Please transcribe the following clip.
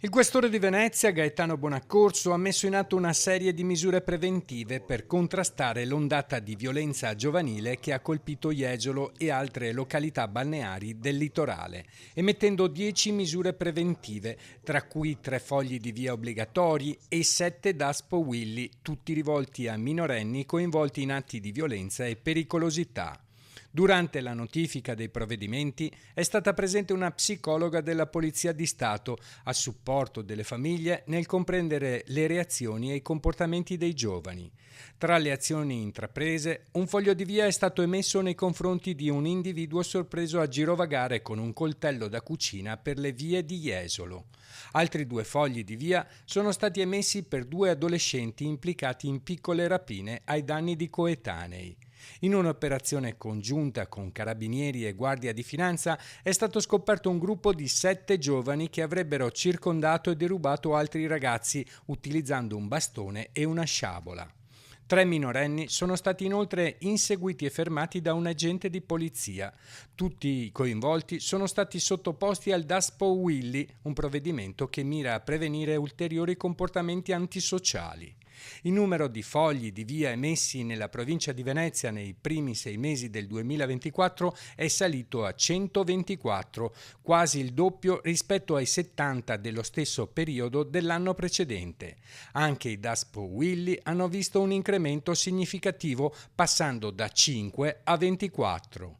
Il questore di Venezia, Gaetano Bonaccorso, ha messo in atto una serie di misure preventive per contrastare l'ondata di violenza giovanile che ha colpito Jesolo e altre località balneari del litorale, emettendo 10 misure preventive, tra cui 3 fogli di via obbligatori e 7 DASPO Willy, tutti rivolti a minorenni coinvolti in atti di violenza e pericolosità. Durante la notifica dei provvedimenti è stata presente una psicologa della Polizia di Stato a supporto delle famiglie nel comprendere le reazioni e i comportamenti dei giovani. Tra le azioni intraprese, un foglio di via è stato emesso nei confronti di un individuo sorpreso a girovagare con un coltello da cucina per le vie di Jesolo. Altri 2 fogli di via sono stati emessi per 2 adolescenti implicati in piccole rapine ai danni di coetanei. In un'operazione congiunta con Carabinieri e Guardia di Finanza è stato scoperto un gruppo di 7 giovani che avrebbero circondato e derubato altri ragazzi utilizzando un bastone e una sciabola. 3 minorenni sono stati inoltre inseguiti e fermati da un agente di polizia. Tutti i coinvolti sono stati sottoposti al DASPO Willy, un provvedimento che mira a prevenire ulteriori comportamenti antisociali. Il numero di fogli di via emessi nella provincia di Venezia nei primi 6 mesi del 2024 è salito a 124, quasi il doppio rispetto ai 70 dello stesso periodo dell'anno precedente. Anche i DASPO Willy hanno visto un incremento significativo passando da 5 a 24.